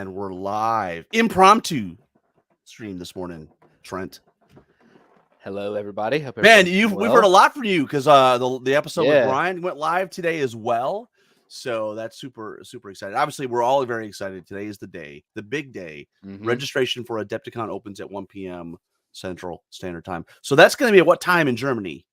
And we're live. Impromptu stream this morning, Trent. Hello, everybody. Hope Man, well. we've heard a lot from you because the episode with Brian went live today as well. So that's super exciting. Obviously, we're all very excited. Today is the day, the big day. Registration for Adepticon opens at 1 p.m. Central Standard Time. So that's going to be at what time in Germany?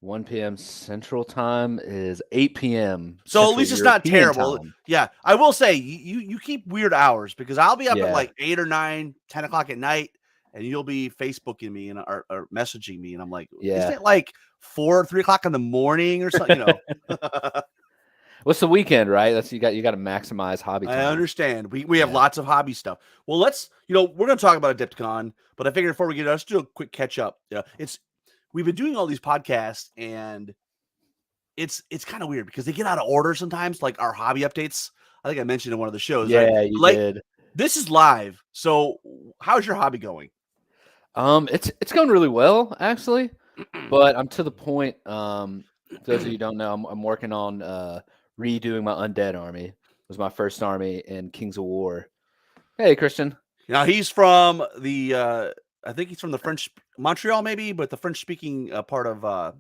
1 p.m. Central Time is 8 p.m. So Central at least it's European not terrible. time. Yeah, I will say you keep weird hours because I'll be up at Yeah. like 8 or 9, 10 o'clock at night, and you'll be Facebooking me and or messaging me, and I'm like, isn't it like 4 or 3 o'clock in the morning or something? You know. What's the weekend, right? That's you got to maximize hobby time. I understand. We have lots of hobby stuff. Well, let's we're going to talk about Adepticon, but I figured before we get let's do a quick catch up. We've been doing all these podcasts, and it's kind of weird because they get out of order sometimes, like our hobby updates. I think I mentioned in one of the shows. Yeah, right? you did. This is live. So how's your hobby going? It's going really well, actually. But I'm to the point, those of you who don't know, I'm working on redoing my undead army. It was my first army in Kings of War. Hey, Christian. Now he's from the I think he's from the French Montreal, maybe, but the French-speaking part of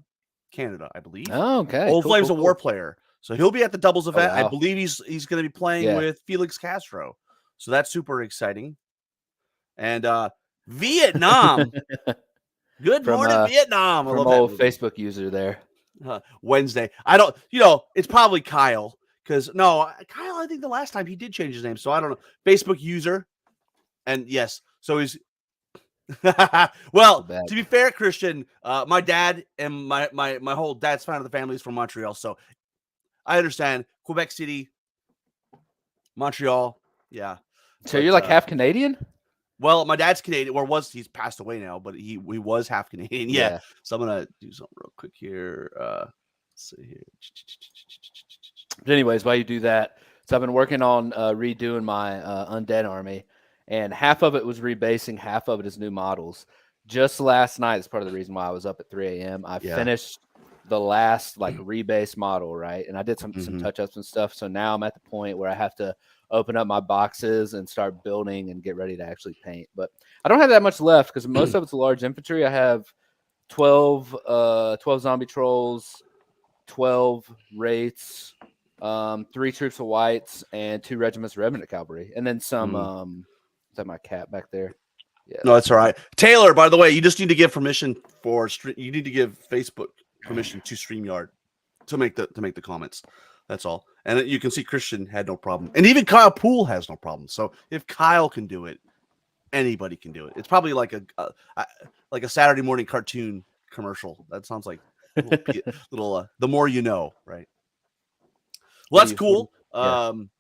Canada, I believe. Oh, okay. Old Flame's a war player, so he'll be at the doubles event. wow. I believe he's going to be playing with Felix Castro, so that's super exciting. And Vietnam, good morning, Vietnam. From old Facebook user there. Wednesday. I don't, it's probably Kyle because Kyle. I think the last time he did change his name, so I don't know. Facebook user, and yes, so he's. Well, to be fair, Christian, my dad and my whole dad's side of the family is from Montreal, so I understand Quebec City, Montreal, yeah. So you're like half Canadian? Well, my dad's Canadian, or he's passed away now, but he was half Canadian. Yeah. So I'm gonna do something real quick here. Let's see here. But anyways, while you do that, so I've been working on redoing my undead army. And half of it was rebasing, half of it is new models. Just last night, it's part of the reason why I was up at 3 a.m. I finished the last rebase model, right? And I did some touch-ups and stuff. So now I'm at the point where I have to open up my boxes and start building and get ready to actually paint. But I don't have that much left because most of it's large infantry. I have 12 zombie trolls, 12 wraiths, 3 troops of whites, and 2 regiments of remnant cavalry, and then some. Is that my cat back there? Yeah. No, that's all right. Taylor, by the way, you just need to give permission you need to give Facebook permission to StreamYard to make the comments. That's all. And you can see Christian had no problem. And even Kyle Poole has no problem. So if Kyle can do it, anybody can do it. It's probably like a Saturday morning cartoon commercial. That sounds like little the more you know, right? Well, that's cool.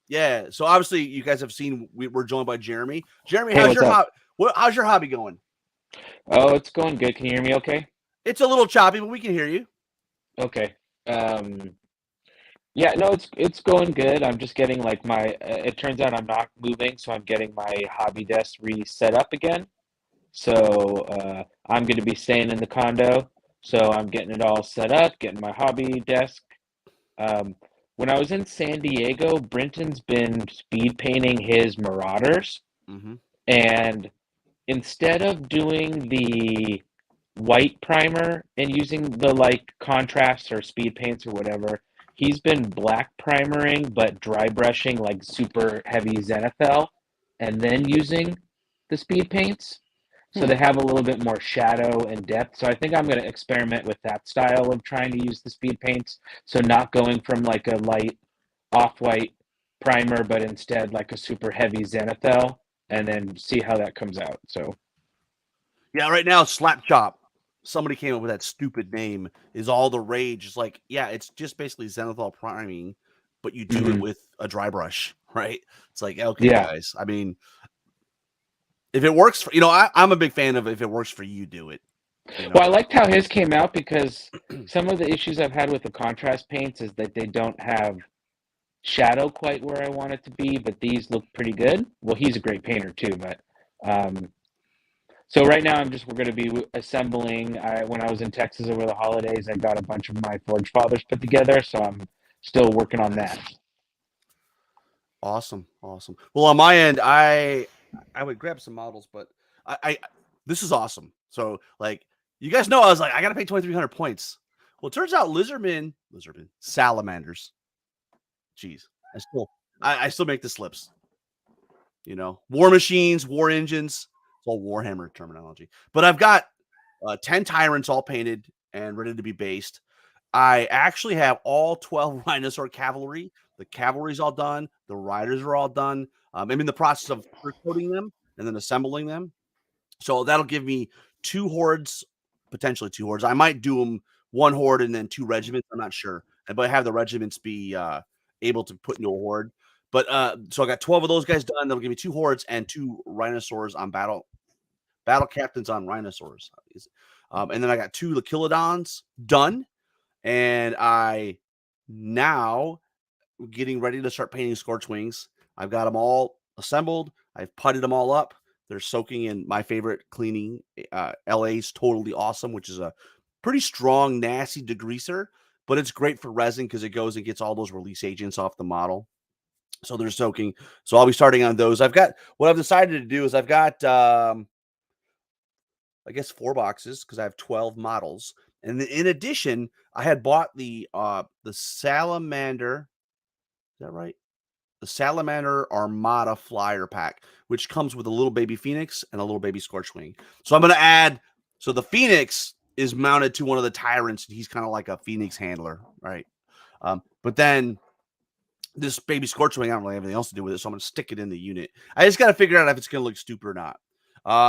Yeah. So obviously, you guys have seen we're joined by Jeremy. Jeremy, how's your hobby going? Oh, it's going good. Can you hear me? Okay. It's a little choppy, but we can hear you. Okay. Yeah. No, it's going good. I'm just getting it turns out I'm not moving, so I'm getting my hobby desk reset up again. So I'm going to be staying in the condo. So I'm getting it all set up, getting my hobby desk. When I was in San Diego, Brenton's been speed painting his Marauders. And instead of doing the white primer and using the contrasts or speed paints or whatever, he's been black primering but dry brushing super heavy Zenithal and then using the speed paints. So they have a little bit more shadow and depth. So I think I'm going to experiment with that style of trying to use the speed paints. So not going from a light off-white primer, but instead a super heavy Zenithal, and then see how that comes out. So yeah, right now Slap Chop, somebody came up with that stupid name, is all the rage. It's it's just basically Zenithal priming, but you do it with a dry brush, right? It's okay, guys. I mean, if it works for I'm a big fan of if it works for you, do it. Well, I liked how his came out because some of the issues I've had with the contrast paints is that they don't have shadow quite where I want it to be, but these look pretty good. Well, he's a great painter too, but so right now we're going to be assembling. When I was in Texas over the holidays, I got a bunch of my Forge Fathers put together, so I'm still working on that. Awesome. Well, on my end, I would grab some models, but I this is awesome. So like you guys know, I was like, I gotta pay 2,300 points. Well, it turns out lizardmen, salamanders. Jeez, I still make the slips. You know, war machines, war engines. It's all Warhammer terminology. But I've got 10 tyrants all painted and ready to be based. I actually have all 12 Rhinosaur cavalry. The cavalry's all done. The riders are all done. I'm in the process of coating them and then assembling them. So that'll give me 2 hordes, potentially 2 hordes. I might do them 1 horde and then 2 regiments. I'm not sure. But I have the regiments be able to put into a horde. But so I got 12 of those guys done. That'll give me 2 hordes and 2 rhinosaurs on battle captains on rhinosaurs. And then I got 2 Lachilodons done. And I now getting ready to start painting Scorch Wings. I've got them all assembled. I've putted them all up. They're soaking in my favorite cleaning. LA's Totally Awesome, which is a pretty strong, nasty degreaser, but it's great for resin because it goes and gets all those release agents off the model. So they're soaking. So I'll be starting on those. I've got what I've decided to do is I've got I guess 4 boxes because I have 12 models. And in addition, I had bought the Salamander. Is that right? The Salamander Armada Flyer Pack, which comes with a little baby Phoenix and a little baby Scorchwing. So I'm going to add. So the Phoenix is mounted to one of the tyrants. And he's kind of like a Phoenix handler, right? But then this baby Scorchwing, I don't really have anything else to do with it, so I'm going to stick it in the unit. I just got to figure out if it's going to look stupid or not.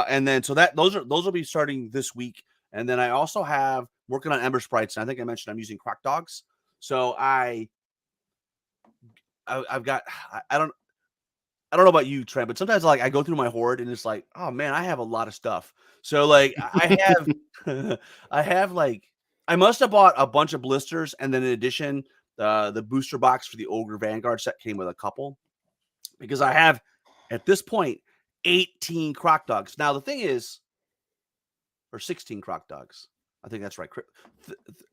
And then so that those will be starting this week. And then I also have working on Ember Sprites. And I think I mentioned I'm using Croc Dogs. So I've got I don't know about you, Trent, but sometimes like I go through my horde and it's like, oh man, I have a lot of stuff. So like I have I have like I must have bought a bunch of blisters, and then in addition, the booster box for the Ogre Vanguard set came with a couple because I have at this point 18 Croc Dogs. Now the thing is, or 16 Croc Dogs. I think that's right.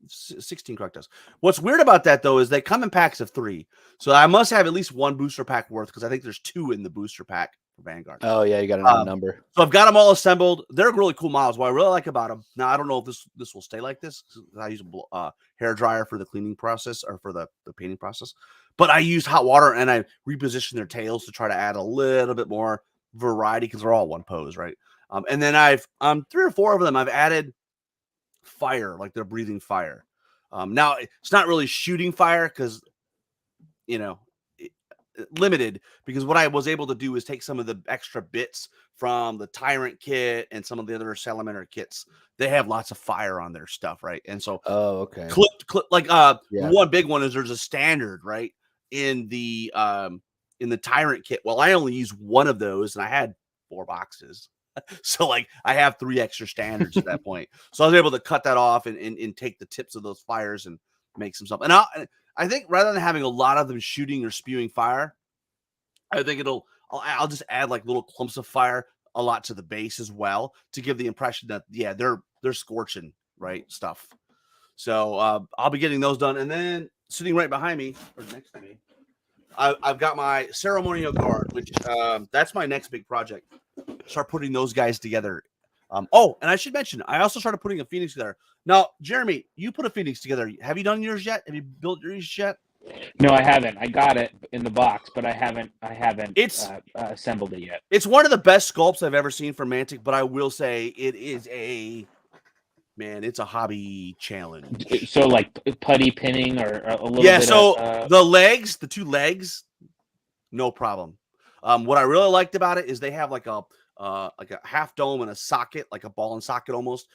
16 Croc Dogs. What's weird about that though is they come in packs of 3. So I must have at least 1 booster pack worth because I think there's 2 in the booster pack for Vanguard. Oh yeah, you got another number. So I've got them all assembled. They're really cool models. What I really like about them. Now I don't know if this will stay like this. I use a hair dryer for the cleaning process or for the painting process. But I use hot water and I reposition their tails to try to add a little bit more variety because they're all one pose, right? And then I've 3 or 4 of them I've added fire, like they're breathing fire. Now it's not really shooting fire because limited, because what I was able to do is take some of the extra bits from the Tyrant kit and some of the other Salamander kits. They have lots of fire on their stuff, right? And so okay, like yeah. The one big one is there's a standard right in the Tyrant kit. Well, I only use 1 of those and I had 4 boxes. So like I have 3 extra standards at that point. So I was able to cut that off and take the tips of those fires and make some stuff. And I think rather than having a lot of them shooting or spewing fire, I think I'll just add like little clumps of fire a lot to the base as well to give the impression that they're scorching right stuff. So I'll be getting those done. And then sitting right behind me or next to me, I've got my ceremonial guard, which that's my next big project. Start putting those guys together. And I should mention, I also started putting a Phoenix together. Now, Jeremy, you put a Phoenix together. Have you done yours yet? Have you built yours yet? No, I haven't. I got it in the box, but I haven't assembled it yet. It's one of the best sculpts I've ever seen from Mantic, but I will say it is it's a hobby challenge. So like putty pinning or a little bit. Yeah, so the 2 legs, no problem. What I really liked about it is they have like a half dome and a socket, like a ball and socket almost,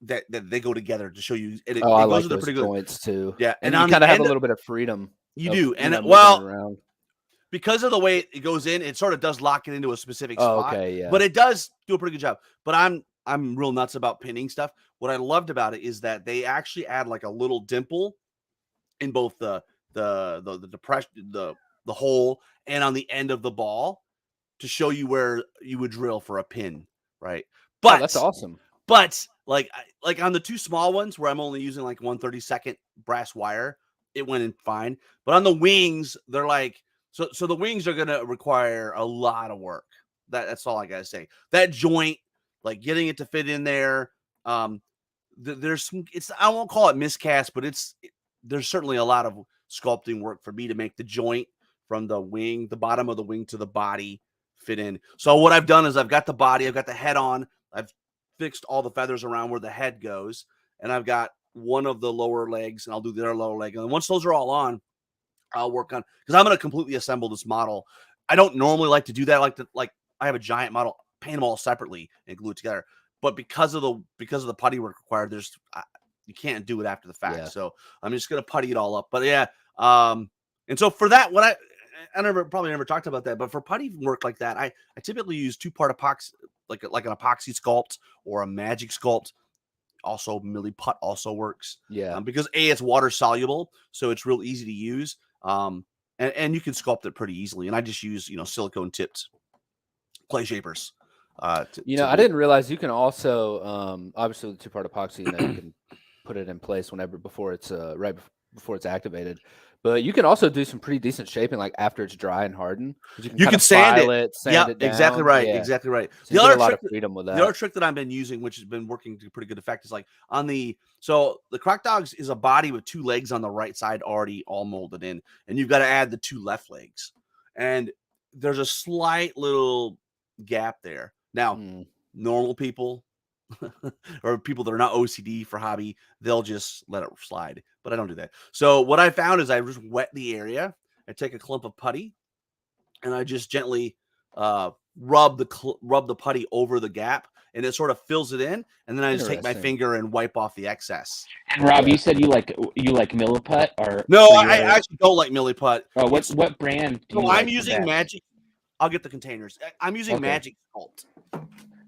that they go together to show you. And I like those joints too. Yeah, and you kind of have a little bit of freedom. You do, and around. Because of the way it goes in, it sort of does lock it into a specific spot. Okay, yeah. But it does do a pretty good job. But I'm real nuts about pinning stuff. What I loved about it is that they actually add like a little dimple in both the depression, the hole, and on the end of the ball to show you where you would drill for a pin, right? But that's awesome. But like on the 2 small ones where I'm only using like 1/32 brass wire, it went in fine. But on the wings, they're like So the wings are gonna require a lot of work. That's all I gotta say. That joint, like getting it to fit in there. There's some. I won't call it miscast, but there's certainly a lot of sculpting work for me to make the joint from the wing, the bottom of the wing to the body fit in. So what I've done is I've got the body, I've got the head on, I've fixed all the feathers around where the head goes, and I've got one of the lower legs, and I'll do the other lower leg. And once those are all on, I'll work on, because I'm going to completely assemble this model. I don't normally like to do that. Like I have a giant model, paint them all separately and glue it together. But because of the putty work required, you can't do it after the fact. Yeah. So I'm just going to putty it all up. But yeah, and so for that, I probably never talked about that, but for putty work like that, I typically use 2-part epoxy, like an epoxy sculpt or a magic sculpt. Also, Millie Putt also works. Yeah. Because it's water soluble, so it's real easy to use. And you can sculpt it pretty easily. And I just use, silicone tipped clay shapers. I didn't realize you can also, obviously the 2-part epoxy, you can put it in place before it's before it's activated. But you can also do some pretty decent shaping, like after it's dry and hardened. You can sand it. Sand it down. Exactly right. Yeah. Exactly right. So you get a lot of freedom with that. The other trick that I've been using, which has been working to pretty good effect, is like so the Croc Dogs is a body with 2 legs on the right side already all molded in, and you've got to add the 2 left legs, and there's a slight little gap there. Now, normal people or people that are not OCD for hobby, they'll just let it slide. But I don't do that. So what I found is I just wet the area. I take a clump of putty, and I just gently rub the putty over the gap, and it sort of fills it in. And then I just take my finger and wipe off the excess. And Rob, you said you like Milliput, or no? I actually don't like Milliput. Oh, what brand? I'm using Magic. I'll get the containers. I'm using Magic Sculpt.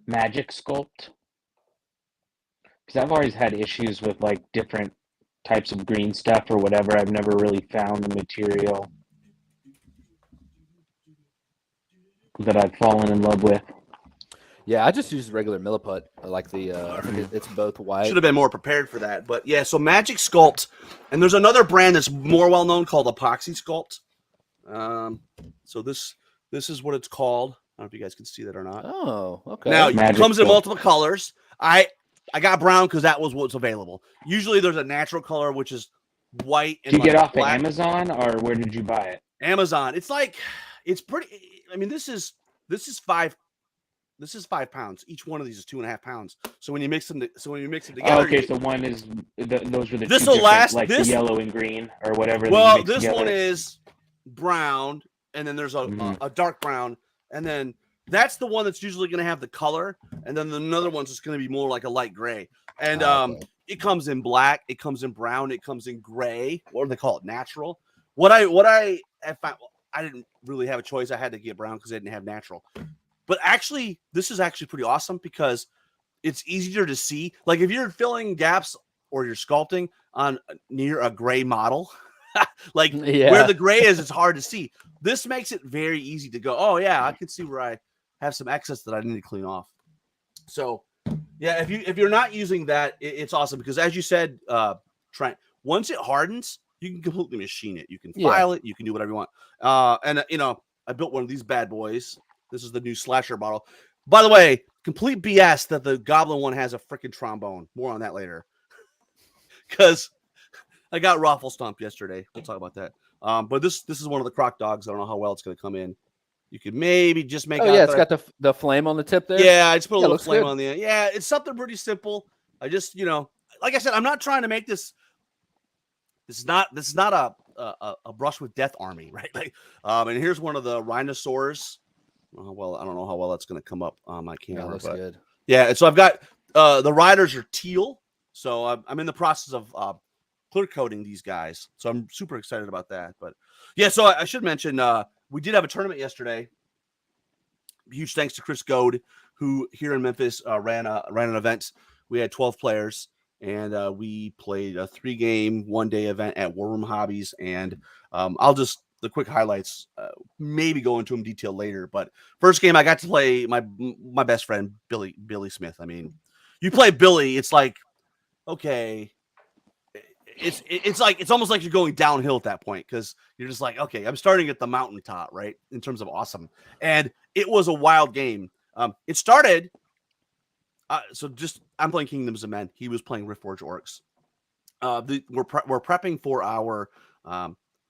Magic Sculpt. Because I've always had issues with like different types of green stuff or whatever. I've never really found the material that I've fallen in love with. Yeah, I just use regular Milliput. I like I think it's both white. Should have been more prepared for that. But yeah, so Magic Sculpt. And there's another brand that's more well-known called Epoxy Sculpt. So this is what it's called. I don't know if you guys can see that or not. Oh, okay. Now, it comes in multiple colors. I got brown because that was what's available. Usually there's a natural color, which is white. Did you get off of Amazon, or where did you buy it? Amazon. It's pretty. I mean, this is 5 pounds. Each one of these is 2.5 pounds. So when you mix them, together. Okay, so one is those were the this two will last like the yellow and green or whatever. Well, this one is brown, and then there's a dark brown, and then that's the one that's usually going to have the color, and then another one's just going to be more like a light gray. And it comes in black, it comes in brown, it comes in gray. What do they call it? Natural. What I found, I didn't really have a choice. I had to get brown because I didn't have natural. But actually, this is actually pretty awesome because it's easier to see. Like if you're filling gaps or you're sculpting on near a gray model, where the gray is, it's hard to see. This makes it very easy to go, oh yeah, I can see where I have some excess that I need to clean off. So yeah, if you're not using that, it's awesome because as you said, Trent, once it hardens, you can completely machine it. You can file it. You can do whatever you want. And I built one of these bad boys. This is the new slasher bottle. By the way, complete BS that the Goblin one has a freaking trombone. More on that later. Because I got raffle stomped yesterday. We'll talk about that. But this is one of the Croc Dogs. I don't know how well it's going to come in. You could maybe just make. Oh yeah, it's got the flame on the tip there. Yeah, I just put a little flame good on the end. Yeah, it's something pretty simple. I just like I said, I'm not trying to make this. This is not a brush with death army, right? Like, and here's one of the rhinosaurs. Well, I don't know how well that's going to come up on my camera. Yeah, looks good. Yeah, so I've got the riders are teal. So I'm in the process of clear coating these guys. So I'm super excited about that. But yeah, so I should mention we did have a tournament yesterday. Huge thanks to Chris Goad, who here in Memphis ran an event. We had 12 players, and we played a 3-game, 1-day event at War Room Hobbies. And I'll just the quick highlights, maybe go into them detail later. But first game, I got to play my best friend Billy Smith. I mean, you play Billy, it's like, okay, it's almost like you're going downhill at that point because you're just like, okay, I'm starting at the mountaintop, right? In terms of awesome, and it was a wild game. It started. I'm playing Kingdoms of Men. He was playing Riftforged Orcs. We're prepping for our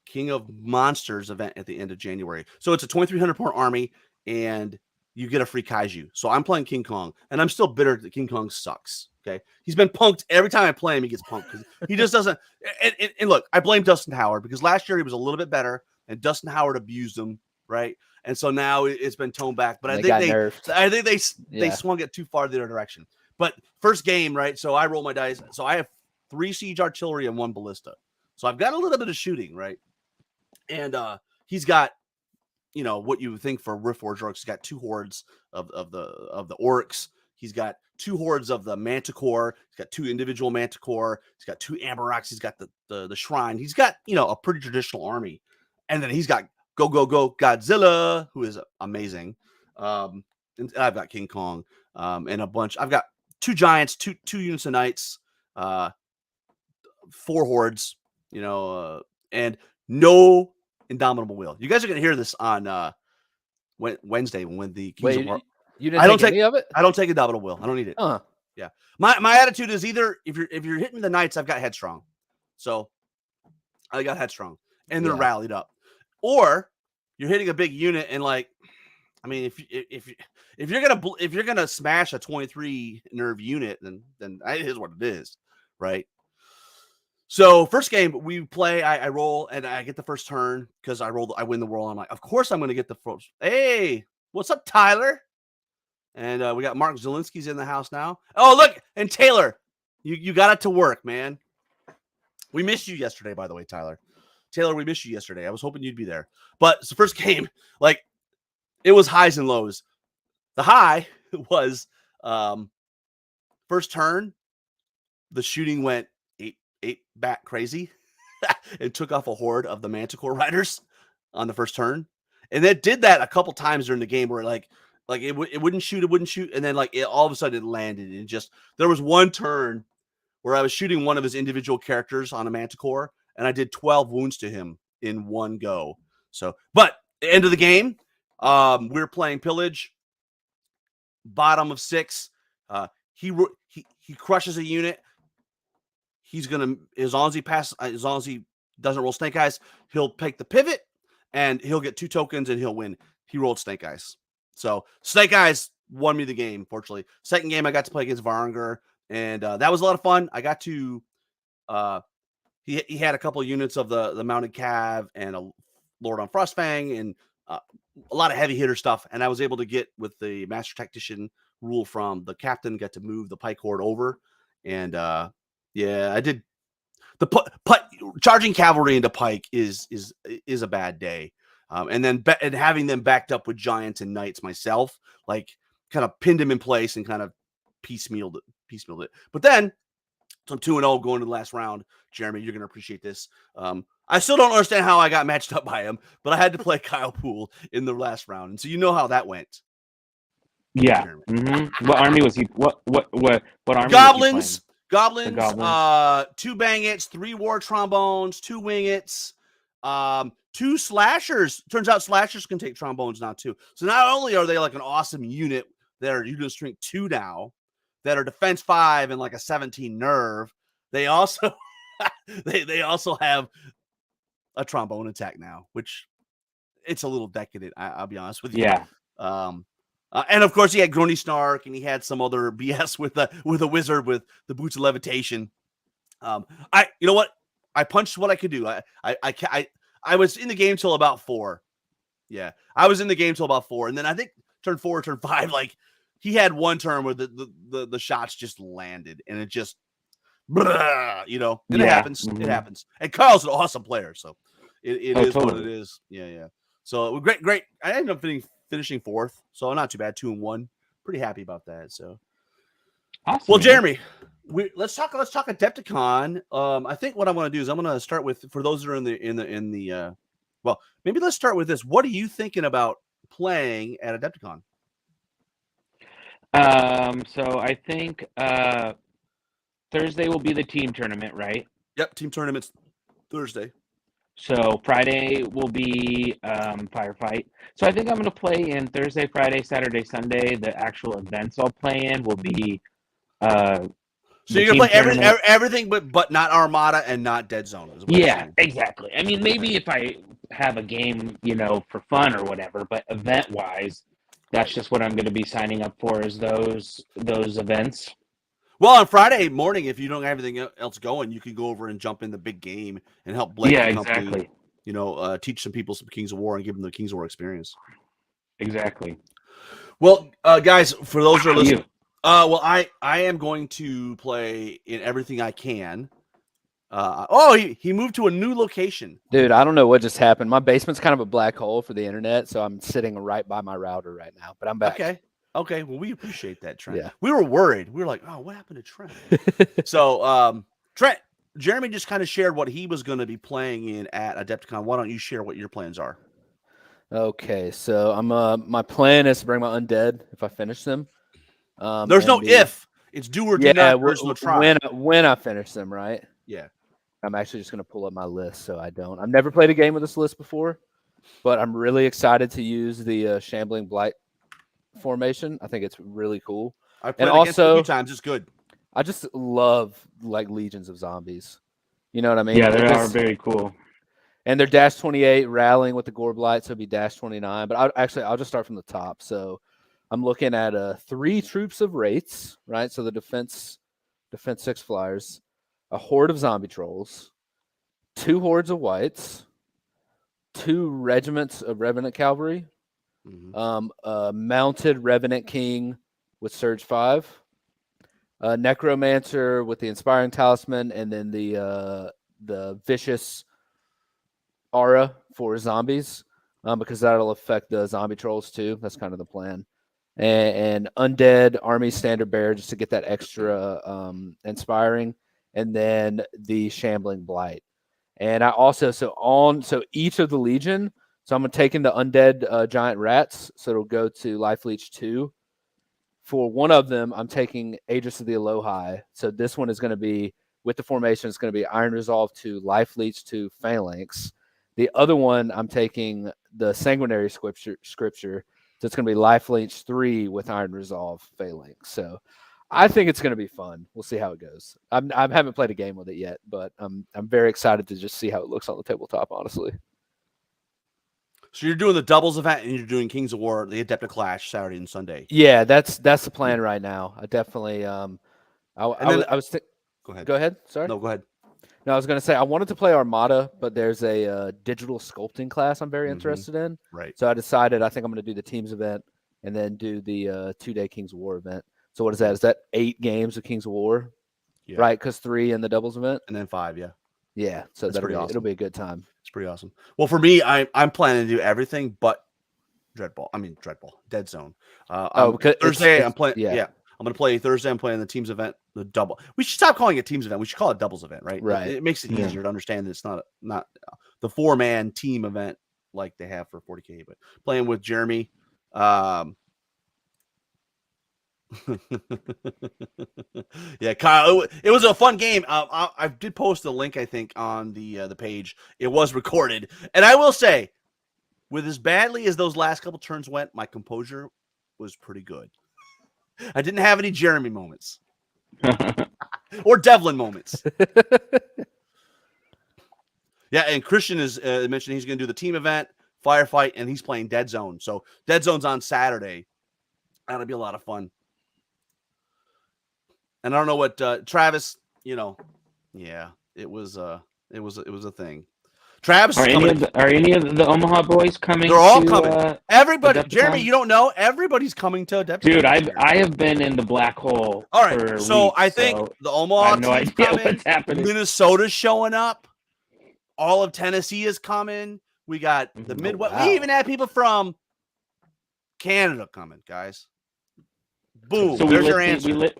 King of Monsters event at the end of January. So it's a 2,300 point army, and you get a free kaiju. So I'm playing King Kong, and I'm still bitter that King Kong sucks. Okay, he's been punked every time I play him. He gets punked because he just doesn't. And look, I blame Dustin Howard because last year he was a little bit better, and Dustin Howard abused him, right? And so now it's been toned back. But I think they swung it too far the other direction. But first game, right? So I roll my dice. So I have 3 siege artillery and 1 ballista. So I've got a little bit of shooting, right? And he's got, what you would think for Riftforged Orcs. He's got 2 hordes of the orcs. He's got 2 hordes of the manticore. He's got 2 individual manticore. He's got 2 amberox. He's got the shrine. He's got, a pretty traditional army. And then he's got go Godzilla, who is amazing. And I've got King Kong and a bunch. I've got 2 giants, two units of knights, 4 hordes, and no Indomitable Will. You guys are going to hear this on Wednesday when the Kings of War. You didn't take any of it? I don't take Indomitable Will. I don't need it. Yeah. My attitude is either if you're hitting the knights, I've got Headstrong. So I got Headstrong and they're rallied up. Or you're hitting a big unit and if you're gonna smash a 23 nerve unit, then it is what it is, right? So first game we play, I roll and I get the first turn because I win the roll. I'm like, of course I'm gonna get the first. Hey, what's up, Tyler? And we got Mark Zielinski's in the house now. Oh, look, and Taylor, you got it to work, man. We missed you yesterday, by the way, Tyler. Taylor, we missed you yesterday. I was hoping you'd be there. But it's the first game, it was highs and lows. The high was first turn, the shooting went eight back crazy. It took off a horde of the Manticore Riders on the first turn. And it did that a couple times during the game where it wouldn't shoot, and then all of a sudden it landed. And there was one turn where I was shooting one of his individual characters on a Manticore, and I did 12 wounds to him in one go. So, but the end of the game, we were playing pillage, bottom of 6. He crushes a unit. He's gonna, as long as he doesn't roll snake eyes, he'll take the pivot and he'll get 2 tokens and he'll win. He rolled snake eyes. So snake eyes won me the game, fortunately. Second game I got to play against Varanger, and that was a lot of fun. I got to he had a couple of units of the mounted cav and a Lord on Frostfang and a lot of heavy hitter stuff, and I was able to get with the master tactician rule from the captain, got to move the pike horde over, and I did the charging cavalry into pike is a bad day. And then and having them backed up with giants and knights myself, kind of pinned him in place and kind of piecemealed it. But then, so I'm 2-0 going to the last round. Jeremy, you're going to appreciate this. I still don't understand how I got matched up by him, but I had to play Kyle Poole in the last round, and so you know how that went. Yeah. Mm-hmm. What army was he? What army? Goblins. Goblins. 2 Bangits, 3 war trombones, 2 wingets. 2 slashers. Turns out slashers can take trombones now too. So not only are they an awesome unit that are unit strength 2 now, that are defense 5 and a 17 nerve, they also they also have a trombone attack now, which it's a little decadent. I'll be honest with you. Yeah. And of course he had Grony Snark and he had some other BS with a wizard with the boots of levitation. You know what? I punched what I could do. I was in the game till about 4. Yeah, I was in the game till about 4, and then I think turn 4, turn 5, he had one turn where the shots just landed, and it just, and it happens. Mm-hmm. It happens. And Carl's an awesome player, so it is totally what it is. Yeah. So great. I ended up finishing 4th, so not too bad. 2-1. Pretty happy about that. So, awesome. Well, Jeremy, let's talk Adepticon. I think what I'm going to do is I'm going to start with, for those that are in the well, maybe let's start with this. What are you thinking about playing at Adepticon? So I think Thursday will be the team tournament, right? Yep, team tournaments Thursday. So Friday will be firefight. So I think I'm going to play in Thursday, Friday, Saturday, Sunday. The actual events I'll play in will be So the you're gonna team play tournament. everything, but not Armada and not Dead Zone. Is what you're Yeah, saying. exactly. I mean, maybe if I have a game, for fun or whatever, but event-wise, that's just what I'm going to be signing up for is those events. Well, on Friday morning, if you don't have anything else going, you can go over and jump in the big game and help Blake Yeah, and company. exactly. Teach some people some Kings of War and give them the Kings of War experience. Exactly. Well, guys, for those who are listening, You. I am going to play in everything I can. He moved to a new location. Dude, I don't know what just happened. My basement's kind of a black hole for the internet, so I'm sitting right by my router right now. But I'm back. Okay. Well, we appreciate that, Trent. Yeah. We were worried. We were like, oh, what happened to Trent? So, Trent, Jeremy just kind of shared what he was going to be playing in at Adepticon. Why don't you share what your plans are? Okay, so I'm my plan is to bring my undead if I finish them. There's no if. It's do or do not. There's no try. When I finish them, right? Yeah. I'm actually just going to pull up my list so I don't. I've never played a game with this list before, but I'm really excited to use the Shambling Blight formation. I think it's really cool. I've played against it a few times. It's good. I just love like legions of zombies. You know what I mean? Yeah, they are very cool. And they're dash 28 rallying with the Gore Blight, so it'd be dash 29. But I'll just start from the top. So I'm looking at 3 troops of Wraiths, right? So the defense 6 flyers, a horde of zombie trolls, 2 hordes of whites, 2 regiments of Revenant cavalry, a mounted Revenant King with Surge 5, a Necromancer with the Inspiring Talisman, and then the vicious aura for zombies, because that'll affect the zombie trolls too. That's kind of the plan. And undead army standard bearer just to get that extra inspiring, and then the shambling blight. And I also so each of the legion. So I'm taking the undead giant rats, so it'll go to life leech 2. For one of them, I'm taking Aegis of the Elohai. So this one is going to be with the formation. It's going to be Iron Resolve 2, Life Leech 2, Phalanx. The other one, I'm taking the Sanguinary Scripture. So it's going to be Life Leech 3 with Iron Resolve, Phalanx. So I think it's going to be fun. We'll see how it goes. I haven't played a game with it yet, but I'm very excited to just see how it looks on the tabletop, honestly. So you're doing the doubles event and you're doing Kings of War, the Adepticon Clash Saturday and Sunday. Yeah, that's the plan right now. I definitely go ahead. Sorry. No, go ahead. No, I was going to say I wanted to play Armada, but there's a digital sculpting class I'm very interested in. Right. So I decided I think I'm going to do the teams event and then do the 2-day Kings of War event. So what is that? Is that 8 games of Kings of War? Yeah. Right, because 3 in the doubles event, and then 5. Yeah. Yeah. So it'll be a good time. It's pretty awesome. Well, for me, I'm planning to do everything but Dead Zone. Because Thursday I'm playing. Yeah. I'm going to play Thursday. I'm playing the teams event, the double. We should stop calling it teams event. We should call it doubles event, right? Right. It makes it easier to understand that it's not the 4-man team event like they have for 40K, but playing with Jeremy. Yeah, Kyle, it was a fun game. I did post a link, I think, on the page. It was recorded, and I will say, with as badly as those last couple turns went, my composure was pretty good. I didn't have any Jeremy moments or Devlin moments. Yeah, and Christian is mentioned he's going to do the team event, firefight, and he's playing Dead Zone. So Dead Zone's on Saturday. That'll be a lot of fun. And I don't know what Travis, yeah, it was a thing. Travis, are any of the Omaha boys coming? They're all coming. Everybody, Adepticon? Jeremy, you don't know. Everybody's coming to Adepticon. Dude, I have been in the black hole. All right, for so weeks, I think the Omaha no team's idea coming. what's happening. Minnesota's showing up. All of Tennessee is coming. We got the Midwest. Wow. We even had people from Canada coming, guys. Boom! So there's your answer.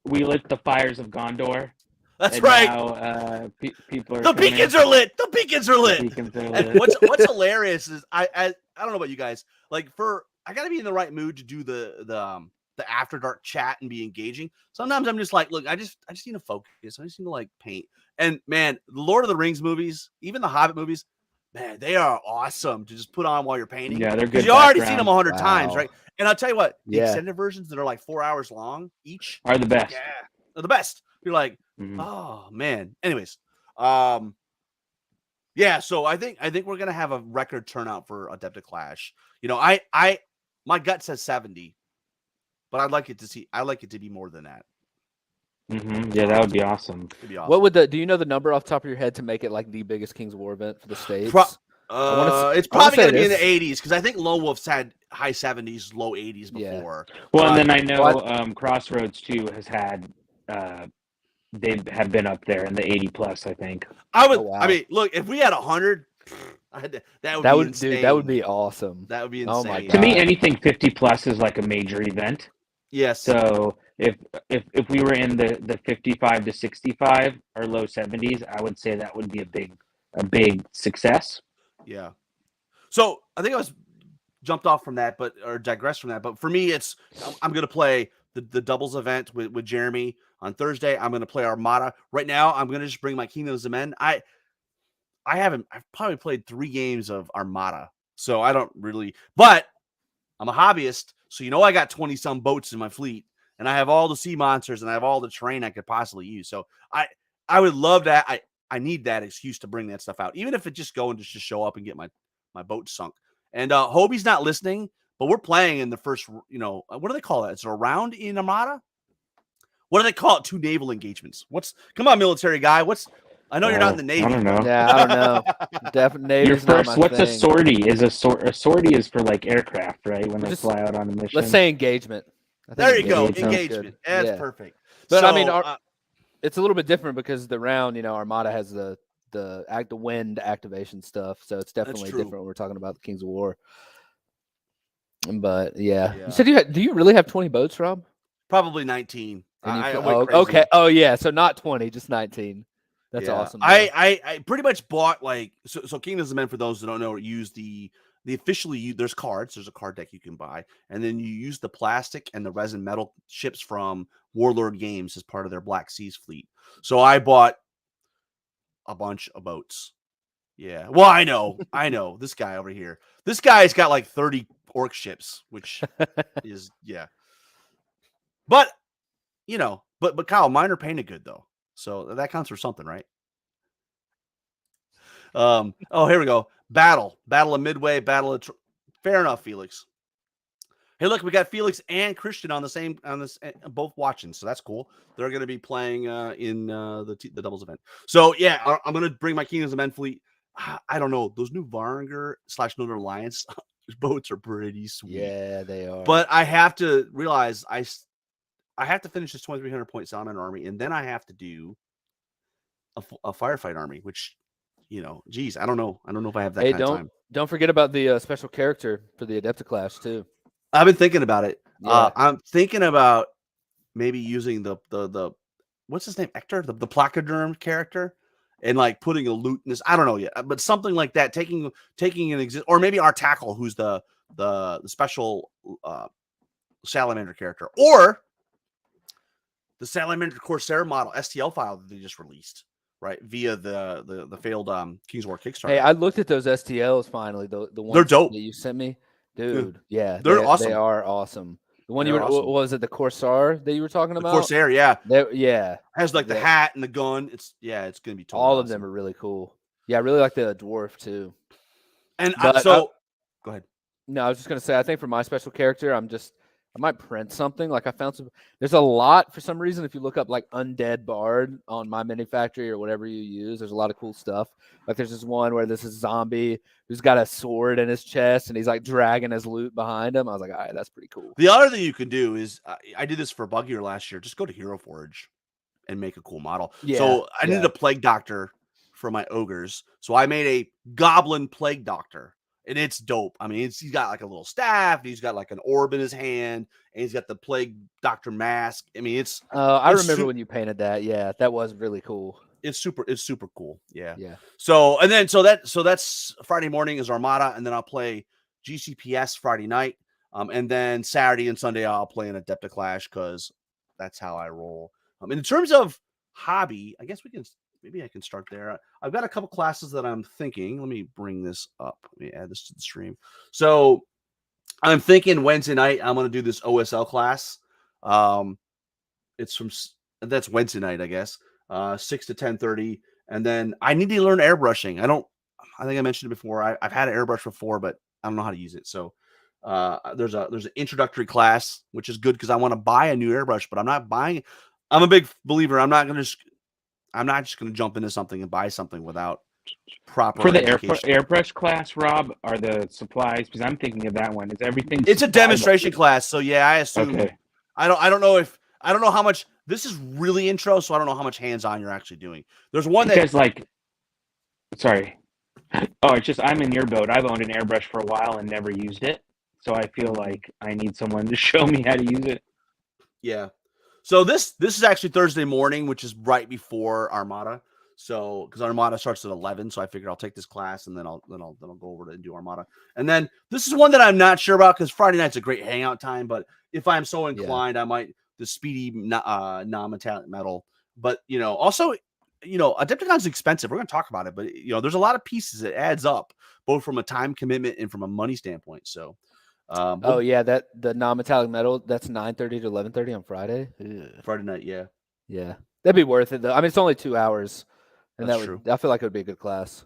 We lit the fires of Gondor. That's and right. Now, people are. The beacons are lit. The beacons are lit. The beacons are And lit. what's hilarious is I don't know about you guys. Like I gotta be in the right mood to do the the after dark chat and be engaging. Sometimes I'm just like, look, I just need to focus. I just need to like paint. And man, the Lord of the Rings movies, even the Hobbit movies, man, they are awesome to just put on while you're painting. Yeah, they're good. You already seen them 100 Wow. times, right? And I'll tell you what, the Yeah. extended versions that are like 4 hours long each Are the best. yeah, they're the best. You're like, Mhm. oh man. Anyways, yeah. So I think we're gonna have a record turnout for Adepticon Clash. You know, my gut says 70, but I'd like it to be more than that. Yeah, that would be awesome. It'd be awesome. What would do you know the number off the top of your head to make it like the biggest Kings of War event for the States? It's probably going to be in the 80s because I think Lone Wolf's had high 70s, low 80s before. Yeah. Well, and then I know Crossroads too has had they have been up there in the 80 plus. I think. Wow. I mean, look, if we had 100, that would be insane. Dude, that would be awesome. That would be insane. Oh my God. To me, anything 50 plus is like a major event. Yes. So if we were in the 55 to 65 or low 70s, I would say that would be a big success. Yeah. So I think I was jumped off from that, or digressed from that. But for me, I'm going to play the doubles event with Jeremy on Thursday. I'm going to play Armada. Right now, I'm going to just bring my Kingdoms of Men. I've probably played 3 games of Armada, so I don't really. But I'm a hobbyist, so I got 20 some boats in my fleet, and I have all the sea monsters, and I have all the terrain I could possibly use. So I would love that. I need that excuse to bring that stuff out, even if it just go and just show up and get my boat sunk. And Hobie's not listening, but we're playing in the first, what do they call that? Is it a round in Armada? What do they call it? 2 naval engagements. Come on, military guy. I know you're not in the Navy. I don't know. Yeah, I don't know. Definitely. Your first, what's a sortie? A sortie is for like aircraft, right? When they fly out on a mission. Let's say engagement. There you go. Engagement. That's perfect. But so, I mean, it's a little bit different because the round, Armada has the wind activation stuff, so it's definitely different when we're talking about the Kings of War. But yeah. You said do you really have 20 boats, Rob? Probably 19. Okay. Oh yeah, so not 20, just 19. That's awesome. I pretty much bought so Kingdoms of Men, for those that don't know, use the officially there's cards. There's a card deck you can buy, and then you use the plastic and the resin metal ships from Warlord Games as part of their Black Seas fleet. So I bought a bunch of boats. Yeah. Well, I know this guy over here. This guy's got like 30 orc ships, which is But but Kyle, mine are painted good though, so that counts for something, right? Here we go. Battle of Midway, fair enough, Felix. Hey, look, we got Felix and Christian on this, both watching, so that's cool. They're going to be playing in the doubles event. So yeah, I'm going to bring my Kingdoms of Men fleet. I don't know, those new Varangur / Northern Alliance boats are pretty sweet. Yeah, they are. But I have to realize I have to finish this 2,300 point Salamander army, and then I have to do a firefight army, which, geez, I don't know if I have that kind of time. Don't forget about the special character for the Adepticon Clash too. I've been thinking about it. Yeah. I'm thinking about maybe using the what's his name, Ector, the placoderm character, and like putting a loot in this. I don't know yet, but something like that. Taking an or maybe our tackle, who's the special salamander character, or the Salamander Corsair model STL file that they just released, right, via the failed Kings War Kickstarter. Hey, I looked at those STLs finally. The ones they're dope that you sent me, dude. Yeah, they're awesome. They are awesome. The one awesome. Was it the Corsair that you were talking about? Corsair, yeah. Has like the hat and the gun. It's gonna be totally all awesome. of them are really cool. Yeah, I really like the dwarf too. And go ahead. No, I was just gonna say, I think for my special character, I might print something. Like I found there's a lot for some reason. If you look up like Undead Bard on My Mini Factory or whatever you use, there's a lot of cool stuff. Like there's this one where this is a zombie who's got a sword in his chest and he's like dragging his loot behind him. I was like, all right, that's pretty cool. The other thing you can do is I did this for Bug Year last year. Just go to Hero Forge and make a cool model. Yeah, so I needed a plague doctor for my ogres. So I made a goblin plague doctor. And it's dope. I mean, he's got like a little staff. He's got like an orb in his hand, and he's got the plague doctor mask. I mean, it's. I remember when you painted that. Yeah, that was really cool. It's super cool. Yeah. Yeah. So that's Friday morning is Armada, and then I'll play GCPS Friday night. And then Saturday and Sunday I'll play in Adepticlash because that's how I roll. In terms of hobby, I guess maybe I can start there. I've got a couple classes that I'm thinking. Let me bring this up. Let me add this to the stream. So I'm thinking Wednesday night I'm going to do this OSL class. That's Wednesday night, I guess. 6 to 10:30, and then I need to learn airbrushing. I think I mentioned it before. I've had an airbrush before, but I don't know how to use it. So there's an introductory class, which is good because I want to buy a new airbrush, but I'm not buying. I'm a big believer. I'm not just going to jump into something and buy something without proper For the education. airbrush class, Rob, are the supplies? Because I'm thinking of that one. Is everything? It's a demonstration class, so yeah, I assume. Okay. I don't know how much. This is really intro, so I don't know how much hands-on you're actually doing. There's one Because that sorry. Oh, it's just I'm in your boat. I've owned an airbrush for a while and never used it, so I feel like I need someone to show me how to use it. Yeah. So this is actually Thursday morning, which is right before Armada. So because Armada starts at 11, so I figured I'll take this class and then I'll go over to do Armada. And then this is one that I'm not sure about because Friday night's a great hangout time. But if I'm so inclined, I might the speedy non-metallic metal. But also, Adepticon's expensive. We're going to talk about it, but there's a lot of pieces. It adds up both from a time commitment and from a money standpoint. So. That the non-metallic metal, that's 9:30 to 11:30 on Friday. Ugh. Friday night, yeah, that'd be worth it though. I mean, it's only 2 hours, and that's true. I feel like it would be a good class.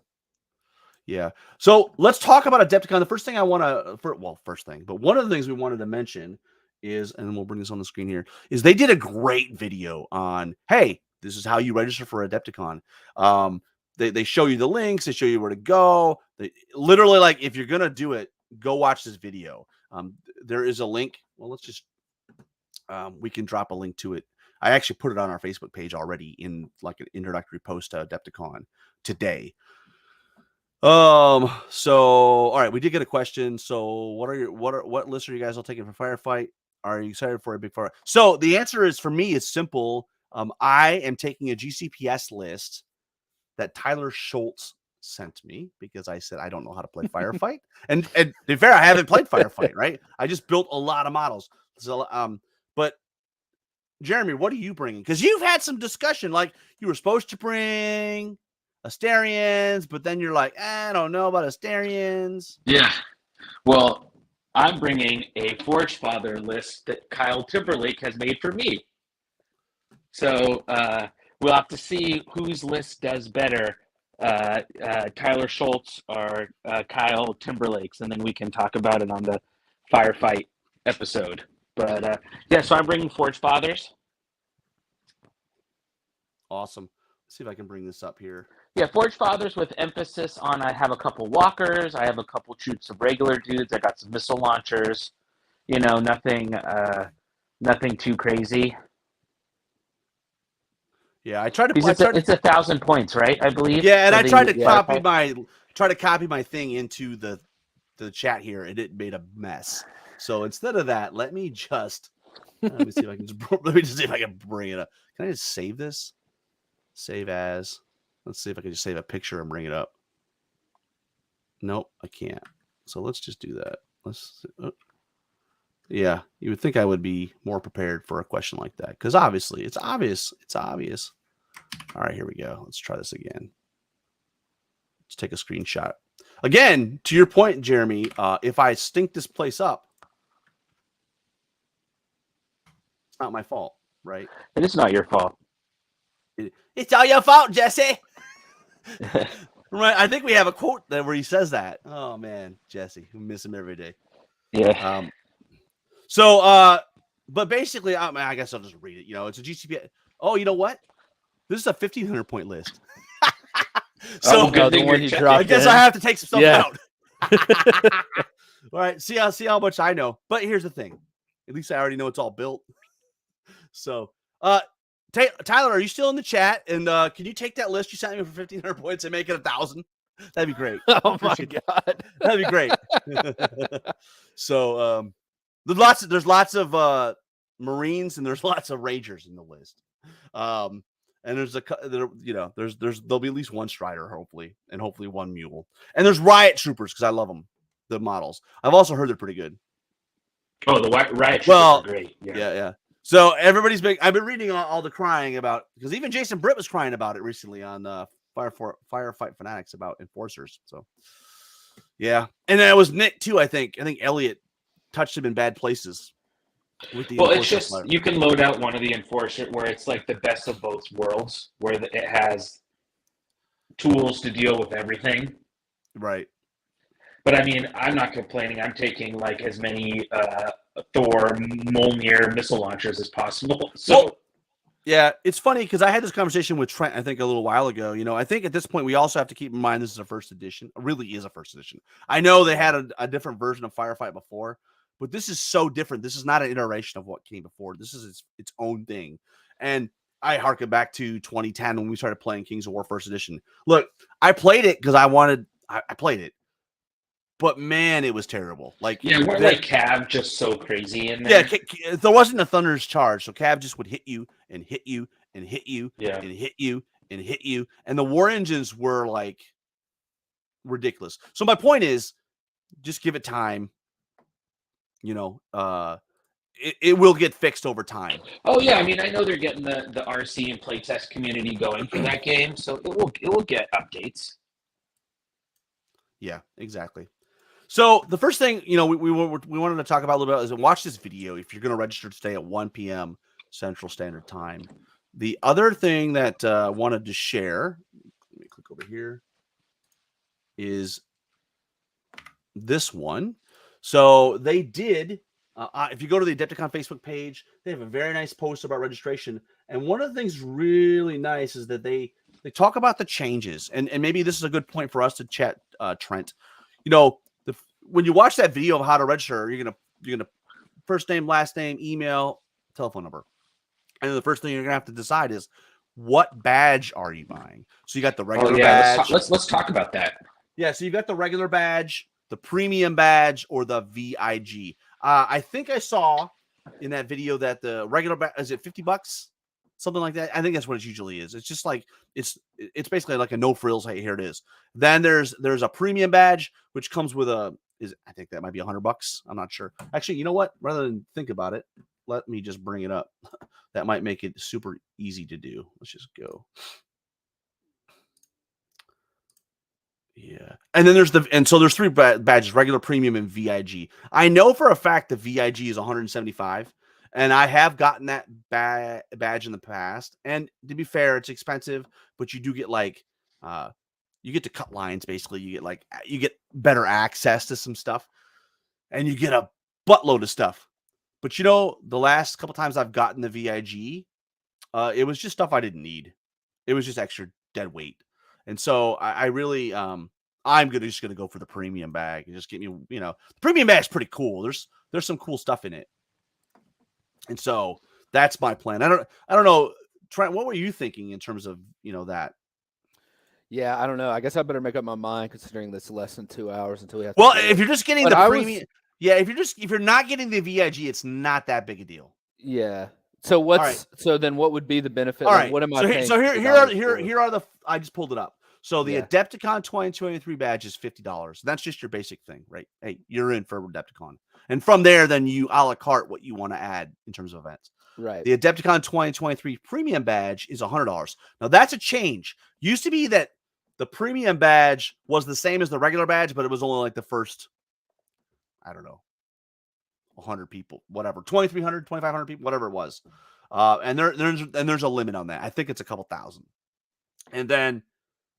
Yeah. So let's talk about Adepticon. The first thing I want to, first thing, but one of the things we wanted to mention is, and we'll bring this on the screen here, is they did a great video on, hey, this is how you register for Adepticon. They show you the links, they show you where to go. They literally, like, if you're gonna do it, go watch this video. There is a link. Well, let's just, we can drop a link to it. I actually put it on our Facebook page already in like an introductory post to Adepticon today. So all right, we did get a question. So what list are you guys all taking for Firefight? Are you excited for a big fire? So the answer is, for me, it's simple. I am taking a GCPS list that Tyler Schultz sent me because I said I don't know how to play Firefight. and to be fair, I haven't played Firefight, right? I just built a lot of models. So but Jeremy, what are you bringing? Because you've had some discussion, like you were supposed to bring Asterians, but then you're like, I don't know about Asterians. Yeah. Well, I'm bringing a Forge Father list that Kyle Timberlake has made for me. So we'll have to see whose list does better, Tyler Schultz or Kyle Timberlake's, and then we can talk about it on the Firefight episode. But so I'm bringing Forge Fathers. Awesome. Let's see if I can bring this up here. Yeah, Forge Fathers with emphasis on, I have a couple walkers, I have a couple troops of regular dudes, I got some missile launchers, nothing too crazy. Yeah, I tried to. It's 1,000 points, right? I believe. Yeah, and I tried to copy my thing into the chat here, and it made a mess. So instead of that, let me see if I can see if I can bring it up. Can I just save this? Save as. Let's see if I can just save a picture and bring it up. Nope, I can't. So let's just do that. Yeah, you would think I would be more prepared for a question like that because obviously it's obvious. It's obvious. All right, here we go. Let's try this again. Let's take a screenshot. Again, to your point, Jeremy, if I stink this place up, it's not my fault, right? And it's not your fault. It's all your fault, Jesse. Right? I think we have a quote there where he says that. Oh man, Jesse, we miss him every day. Yeah. But basically, I guess I'll just read it. It's a GCP. Oh, you know what? This is a 1,500 point list. So the one he dropped. I guess I have to take some stuff out. All right, see how much I know. But here's the thing. At least I already know it's all built. So, Tyler, are you still in the chat? And can you take that list you sent me for 1,500 points and make it 1,000? That'd be great. Oh my god, that'd be great. So, there's lots of Marines and there's lots of Rangers in the list. And there'll be at least one Strider, hopefully, and hopefully one Mule. And there's Riot Troopers because I love them, the models. I've also heard they're pretty good. Oh, the riot shippers Well, are great. Yeah. yeah. So everybody's been. I've been reading all the crying about, because even Jason Britt was crying about it recently on Firefight Fanatics about enforcers. So yeah, and it was Nick too. I think Elliot touched him in bad places with the Well, it's enforcer just flare. you can load out one of the enforcer where it's like the best of both worlds, where it has tools to deal with everything. Right. But I mean, I'm not complaining. I'm taking like as many Thor Mjolnir missile launchers as possible. So Well, yeah, it's funny because I had this conversation with Trent, I think, a little while ago. I think at this point we also have to keep in mind this is a first edition. It really is a first edition. I know they had a different version of Firefight before, but this is so different. This is not an iteration of what came before. This is its own thing. And I harken back to 2010 when we started playing Kings of War First Edition. Look, I played it because I played it. But man, it was terrible. Like, yeah, we're like Cav just so crazy in there. Yeah, there wasn't a Thunder's charge, so Cav just would hit you and hit you and hit you Yeah. and hit you and hit you, and the war engines were like ridiculous. So my point is, just give it time. It will get fixed over time. Oh yeah, I mean, I know they're getting the RC and playtest community going for that game, so it will get updates. Yeah, exactly. So the first thing we wanted to talk about a little bit is watch this video if you're going to register today at 1 p.m. Central Standard Time. The other thing that I wanted to share, let me click over here, is this one. So they did, if you go to the Adepticon Facebook page, they have a very nice post about registration. And one of the things really nice is that they talk about the changes. And maybe this is a good point for us to chat, Trent. When you watch that video of how to register, you're gonna first name, last name, email, telephone number, and then the first thing you're gonna have to decide is what badge are you buying. So you got the regular badge. Let's talk about that. Yeah, so you got the regular badge, the premium badge, or the VIG. I think I saw in that video that the regular badge is it $50, something like that. I think that's what it usually is. It's just like it's basically like a no frills. Hey, here it is. Then there's a premium badge which comes with I think that might be $100. I'm not sure. Actually, you know what? Rather than think about it, let me just bring it up. That might make it super easy to do. Let's just go. Yeah. And then there's three badges, regular, premium, and VIG. I know for a fact the VIG is 175, and I have gotten that badge in the past. And to be fair, it's expensive, but you do get you get to cut lines. Basically, you get better access to some stuff, and you get a buttload of stuff. But the last couple times I've gotten the VIG, it was just stuff I didn't need. It was just extra dead weight. And so I really, I'm just gonna go for the premium bag and just get me, the premium bag is pretty cool. There's some cool stuff in it, and so that's my plan. I don't know, Trent. What were you thinking in terms of that? Yeah, I don't know. I guess I better make up my mind considering this less than 2 hours until we have. Well, if you're just getting the premium, yeah, if you're not getting the VIG, it's not that big a deal. Yeah. So so then what would be the benefit? All right. What am I paying? So here are the. I just pulled it up. So the Adepticon 2023 badge is $50. That's just your basic thing, right? Hey, you're in for Adepticon, and from there, then you a la carte what you want to add in terms of events. Right. The Adepticon 2023 premium badge is $100. Now that's a change. Used to be that the premium badge was the same as the regular badge, but it was only like the first, I don't know, 100 people, whatever, 2,300, 2,500 people, whatever it was. And there's a limit on that. I think it's a couple thousand. And then,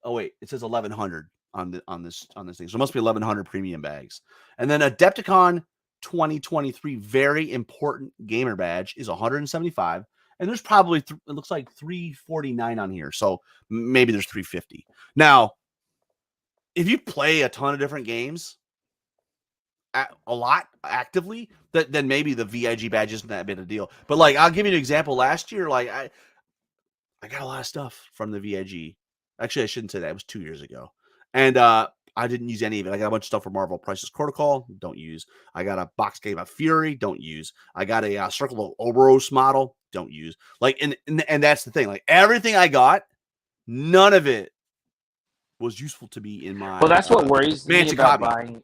oh wait, it says 1,100 on this thing. So it must be 1,100 premium bags. And then Adepticon 2023 very important gamer badge is 175. And there's probably it looks like 349 on here. So maybe there's 350. Now, if you play a ton of different games, a lot actively, then maybe the VIG badge isn't that big a deal. But I'll give you an example. Last year, I got a lot of stuff from the VIG. Actually, I shouldn't say that. It was 2 years ago, and I didn't use any of it. I got a bunch of stuff from Marvel Crisis Protocol. Don't use. I got a box game of Fury. Don't use. I got a Circle of Oberos model. Don't use. And that's the thing. Everything I got, none of it was useful to me in my. Well, that's what worries me about copy. buying.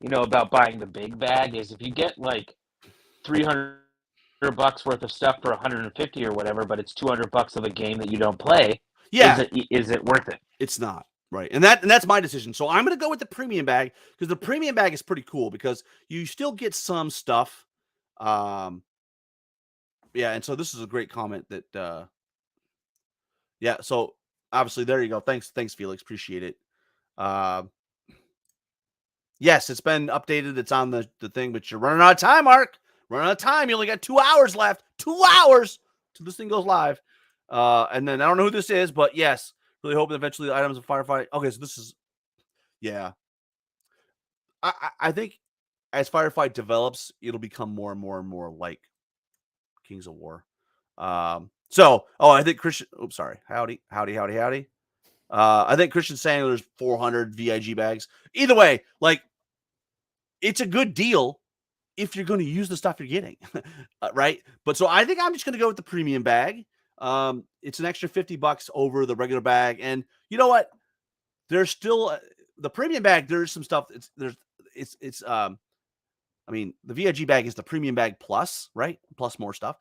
About buying the big bag is if you get $300 worth of stuff for 150 or whatever, but it's $200 of a game that you don't play. Yeah, is it worth it? it's not. Right. And that's my decision. So I'm going to go with the premium bag because the premium bag is pretty cool because you still get some stuff. Yeah, and so this is a great comment that yeah, so obviously there you go. Thanks Felix, appreciate it. Yes, it's been updated. It's on the thing, but you're running out of time, Mark. Running out of time. You only got 2 hours left. 2 hours till this thing goes live. And then I don't know who this is, but yes, really hope that eventually the items of Firefight. Okay, so this is yeah. I think as Firefight develops, it'll become more and more and more like Kings of War. I think Christian. Oops, sorry. Howdy. I think Christian's saying there's 400 VIG bags. Either way, like it's a good deal if you're going to use the stuff you're getting, right? But so I think I'm just going to go with the premium bag. It's an extra $50 over the regular bag, and you know what? There's still the premium bag. There's some stuff. I mean, the VIG bag is the premium bag plus, right? Plus more stuff.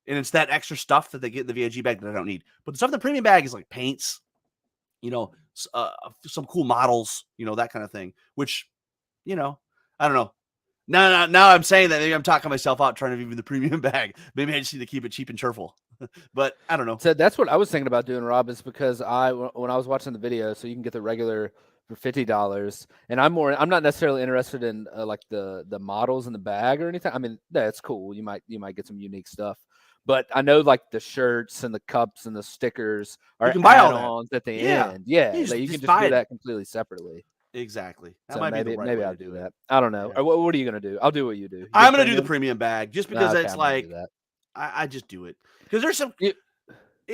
And it's that extra stuff that they get in the VIG bag that I don't need. But the stuff in the premium bag is like paints, some cool models, that kind of thing, which, I don't know. Now I'm saying that maybe I'm talking myself out trying to view the premium bag. Maybe I just need to keep it cheap and cheerful. But I don't know. So that's what I was thinking about doing, Rob, is because when I was watching the video, so you can get the regular for $50, and I'm not necessarily interested in like the models in the bag or anything. I mean, that's cool. You might get some unique stuff, but I know like the shirts and the cups and the stickers are you can buy all add-ons at the end. Yeah, you can just do that completely separately. Exactly. That so maybe I'll do that. I don't know. Yeah. What are you gonna do? I'll do what you do. I'm gonna do the premium bag just because it's like I just do it because there's some. You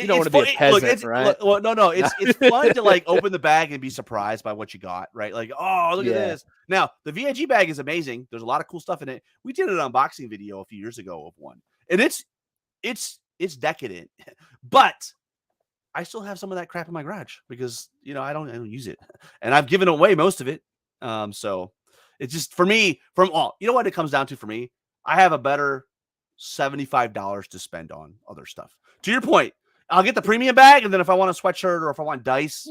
don't want to be a peasant, right? No. It's fun to like open the bag and be surprised by what you got, right? Like, oh, look at this. Now the VIG bag is amazing. There's a lot of cool stuff in it. We did an unboxing video a few years ago of one, and it's decadent, but I still have some of that crap in my garage because I don't use it, and I've given away most of it. So it's just for me. What it comes down to for me, I have a better $75 to spend on other stuff. To your point, I'll get the premium bag, and then if I want a sweatshirt or if I want dice,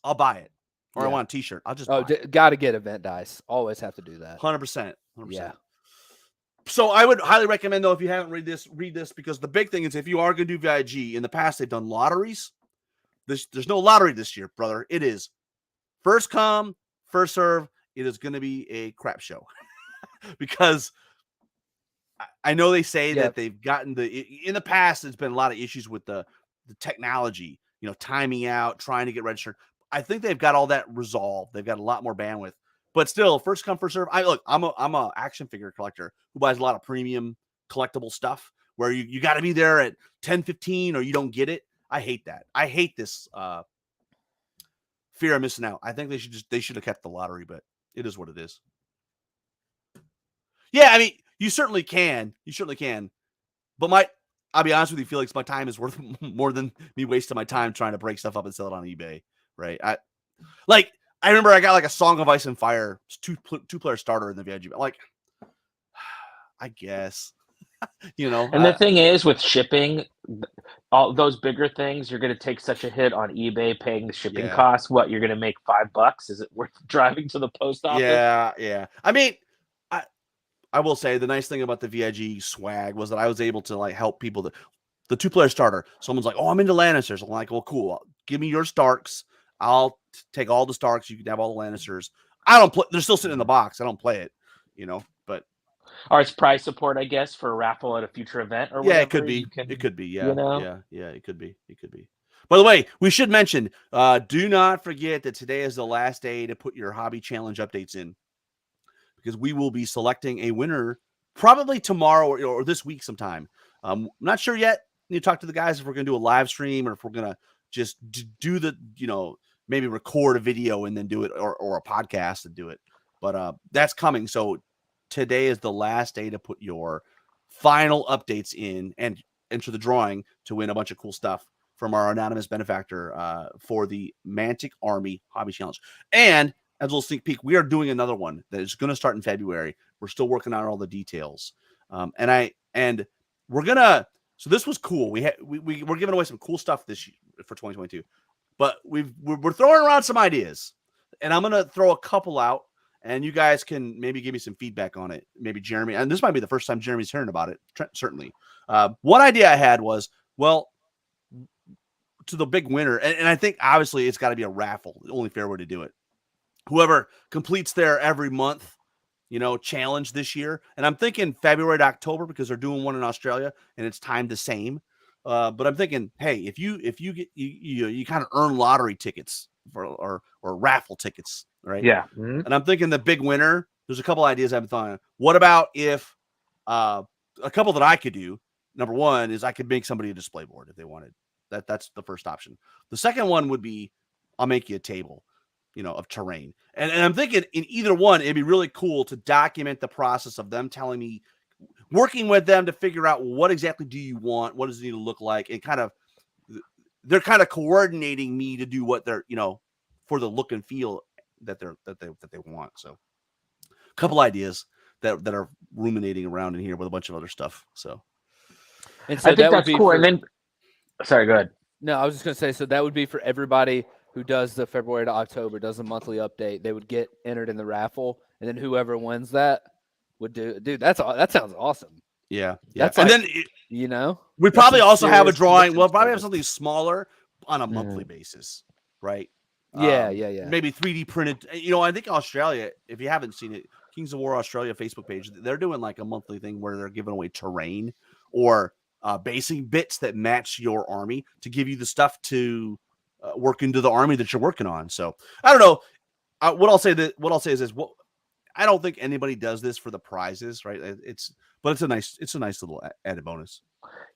I'll buy it. Or I want a T-shirt, I'll just buy it. Got to get event dice. Always have to do that. 100%. Yeah. So I would highly recommend, though, if you haven't read this because the big thing is if you are going to do VIG, in the past they've done lotteries. There's no lottery this year, brother. It is first come, first serve. It is going to be a crap show because I know they say that they've gotten in the past, there's been a lot of issues with the technology, timing out, trying to get registered. I think they've got all that resolved. They've got a lot more bandwidth, but still first come, first serve. I'm a action figure collector who buys a lot of premium collectible stuff where you got to be there at 10:15 or you don't get it. I hate that. I hate this fear of missing out. I think they should have kept the lottery, but it is what it is. Yeah, I mean, you certainly can. But I'll be honest with you, Felix, my time is worth more than me wasting my time trying to break stuff up and sell it on eBay, right? I remember I got like a Song of Ice and Fire two-player starter in the VIG. Like, I guess, And the thing is, with shipping, all those bigger things, you're going to take such a hit on eBay paying the shipping costs. What, you're going to make $5? Is it worth driving to the post office? Yeah. I mean, I will say the nice thing about the VIG swag was that I was able to like help people. The two-player starter. Someone's like, "Oh, I'm into Lannisters." I'm like, "Well, cool. Give me your Starks. I'll take all the Starks. You can have all the Lannisters." I don't play. They're still sitting in the box. I don't play it, But or it's prize support, I guess, for a raffle at a future event or whatever. Yeah, it could be. It could be. Yeah, yeah. It could be. By the way, we should mention. Do not forget that today is the last day to put your hobby challenge updates in. Because we will be selecting a winner probably tomorrow or this week sometime. I'm not sure yet. You talk to the guys if we're going to do a live stream or if we're going to just do the, maybe record a video and then do it or a podcast and do it. But that's coming. So today is the last day to put your final updates in and enter the drawing to win a bunch of cool stuff from our anonymous benefactor for the Mantic Army Hobby Challenge. And as a little sneak peek, we are doing another one that is going to start in February. We're still working on all the details. And we're gonna. So this was cool. We're giving away some cool stuff this year for 2022, but we're throwing around some ideas, and I'm gonna throw a couple out, and you guys can maybe give me some feedback on it. Maybe Jeremy, and this might be the first time Jeremy's hearing about it. Certainly, one idea I had was, well, to the big winner, and I think obviously it's got to be a raffle. The only fair way to do it. Whoever completes their every month, challenge this year. And I'm thinking February to October because they're doing one in Australia and it's timed the same. But I'm thinking, hey, if you get you kind of earn lottery tickets or raffle tickets, right? Yeah. And I'm thinking the big winner. There's a couple ideas I've thought. What about if a couple that I could do? Number one is I could make somebody a display board if they wanted. That's the first option. The second one would be I'll make you a table, of terrain. And I'm thinking in either one, it'd be really cool to document the process of them telling me, working with them to figure out what exactly do you want, what does it need to look like, and they're kind of coordinating me to do what they're, for the look and feel that they want. So a couple ideas that are ruminating around in here with a bunch of other stuff. So and so I think that's cool. And then, sorry, go ahead. No, I was just going to say, so that would be for everybody who does the February to October, does a monthly update. They would get entered in the raffle, and then whoever wins that would do. Dude, that sounds awesome. Yeah. That's and like, then we probably also have a drawing. We'll probably have something smaller on a monthly basis, right? Yeah. Maybe 3D printed. I think Australia, if you haven't seen it, Kings of War Australia Facebook page, they're doing like a monthly thing where they're giving away terrain or basing bits that match your army to give you the stuff to work into the army that you're working on. So I don't know. What I'll say is this: I don't think anybody does this for the prizes, right? It's a nice little added bonus.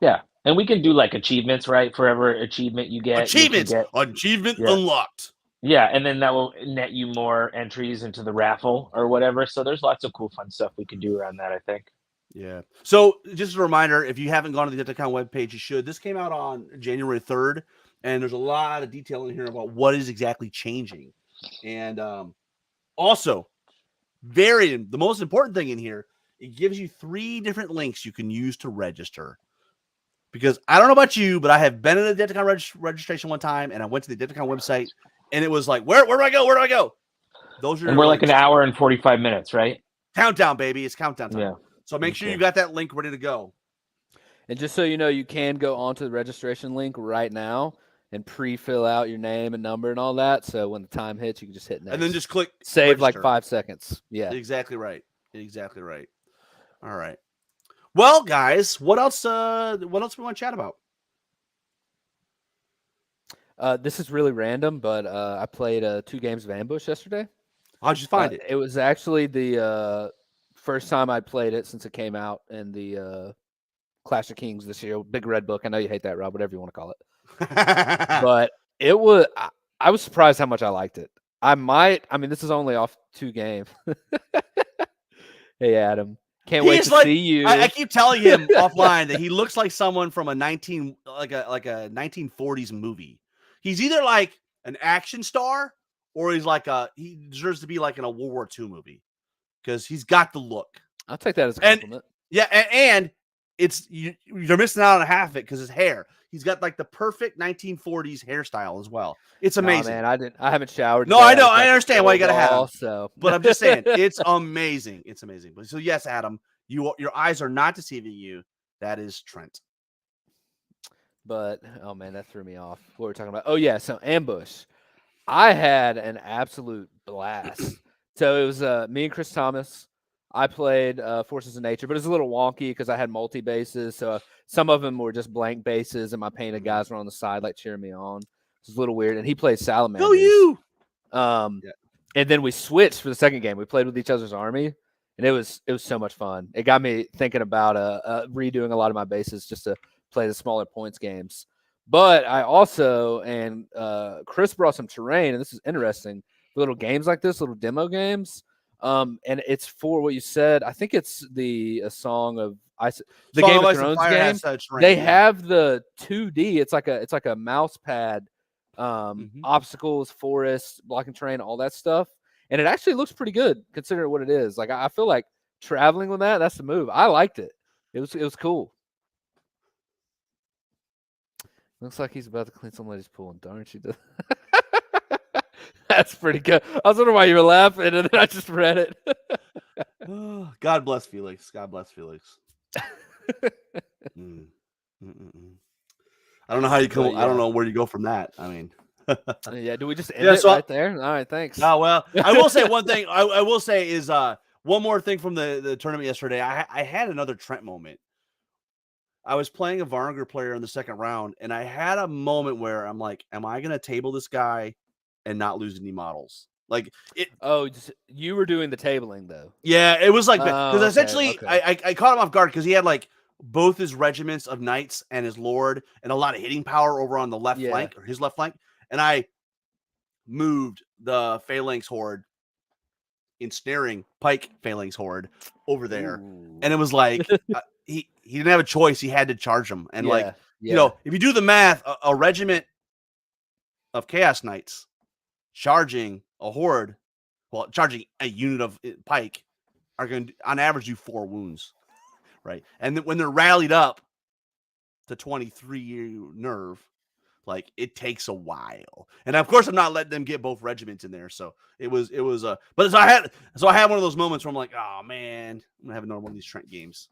Yeah, and we can do like achievements, right? For every achievement you get, achievement unlocked. Yeah, and then that will net you more entries into the raffle or whatever. So there's lots of cool, fun stuff we can do around that, I think. Yeah. So just a reminder, if you haven't gone to the Adepticon webpage, you should. This came out on January 3rd, and there's a lot of detail in here about what is exactly changing. And also, the most important thing in here, it gives you 3 different links you can use to register. Because I don't know about you, but I have been at the Adepticon registration one time, and I went to the Adepticon website, and it was like, where do I go? Where do I go? Those are. And we're like an hour and 45 minutes, right? Countdown, baby. It's countdown time. Yeah. So make sure you got that link ready to go. And just so you know, you can go onto the registration link right now and pre-fill out your name and number and all that. So when the time hits, you can just hit next. And then just click save register. Like 5 seconds. Yeah. Exactly right. All right. Well, guys, what else we want to chat about? This is really random, but I played 2 games of Ambush yesterday. How'd you find it? It was actually the first time I played it since it came out in the Clash of Kings this year. Big Red Book. I know you hate that, Rob, whatever you want to call it. But it was. I was surprised how much I liked it. This is only off 2 games. Hey, Adam. Can't wait to see you. I keep telling him offline that he looks like someone from a 1940s movie. He's either like an action star or he deserves to be like in a World War II movie because he's got the look. I'll take that as a compliment. And it's you're missing out on half of it because his hair. He's got like the perfect 1940s hairstyle as well. It's amazing. Man, I haven't showered. No, I know. I understand why you got to have. So, but I'm just saying, it's amazing. It's amazing. So yes, Adam, your eyes are not deceiving you. That is Trent. But oh man, that threw me off. What we're talking about? Oh yeah, so Ambush. I had an absolute blast. So it was me and Chris Thomas. I played Forces of Nature, but it's a little wonky because I had multi-bases. So some of them were just blank bases, and my painted guys were on the side, like cheering me on. It was a little weird. And he played Salamanders. Go you! And then we switched for the second game. We played with each other's army, and it was so much fun. It got me thinking about redoing a lot of my bases just to play the smaller points games. But I also, and Chris brought some terrain, and this is interesting. Little games like this, little demo games. And it's for what you said. I think it's the song of the Game of Thrones game. They have the 2D. It's like a mouse pad, obstacles, forests, blocking terrain, all that stuff. And it actually looks pretty good considering what it is. Like I feel like traveling with that's the move. I liked it. It was cool. Looks like he's about to clean some lady's pool, and darn she does. That's pretty good. I was wondering why you were laughing, and then I just read it. Oh, God bless Felix. God bless Felix. I don't know how you come. But, I don't yeah. know where you go from that. I mean, Yeah, do we just end Yeah, it so- right there? All right, thanks. oh well. I will say one thing. I will say is one more thing from the tournament yesterday. I had another Trent moment. I was playing a Varnger player in the second round, and I had a moment where I'm like, "Am I going to table this guy and not lose any models?" Like it. Oh, you were doing the tabling though. Yeah, it was like because Oh, okay, essentially okay. I caught him off guard because he had like both his regiments of knights and his lord and a lot of hitting power over on the left Yeah. flank or his left flank, and I moved the Phalanx horde, ensnaring Pike Phalanx horde over there, Ooh. and it was like he didn't have a choice; he had to charge him, and like yeah. you know if you do the math, a regiment of Chaos Knights charging a horde, well, charging a unit of Pike are going to, on average, do 4 wounds, right? And when they're rallied up to 23 nerve, like it takes a while. And of course, I'm not letting them get both regiments in there. So it was but so I had one of those moments where I'm like, oh man, I'm gonna have another one of these Trent games.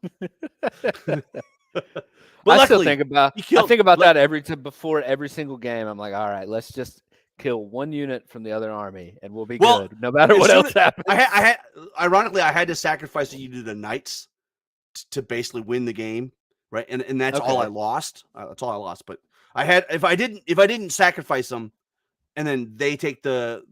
But I still luckily, think about he I think about killed- that before every single game. I'm like, all right, let's just kill one unit from the other army, and we'll be Well, good, no matter as what soon else happens. I had ironically, I had to sacrifice a unit of knights to basically win the game, right? And that's all I Okay. lost. That's all I lost. But I had if I didn't sacrifice them, and then they're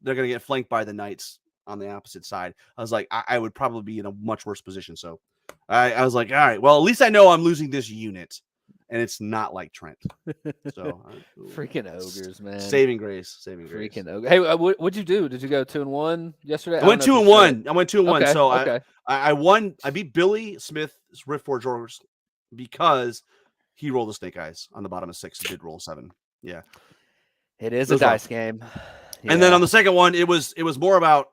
gonna get flanked by the knights on the opposite side. I was like, I would probably be in a much worse position. So I was like, all right, well, at least I know I'm losing this unit, and it's not like Trent. So Freaking ogres, man. saving grace. Freaking ogre. Hey, what'd you do? Did you go 2-1 yesterday? I went 2-1. I went 2-1. Okay, So okay. I won. I beat Billy Smith's Rift Forge Orders because he rolled the snake eyes on the bottom of 6 and did roll 7. Yeah. It is It a was dice rough. game. And then on the second one, it was more about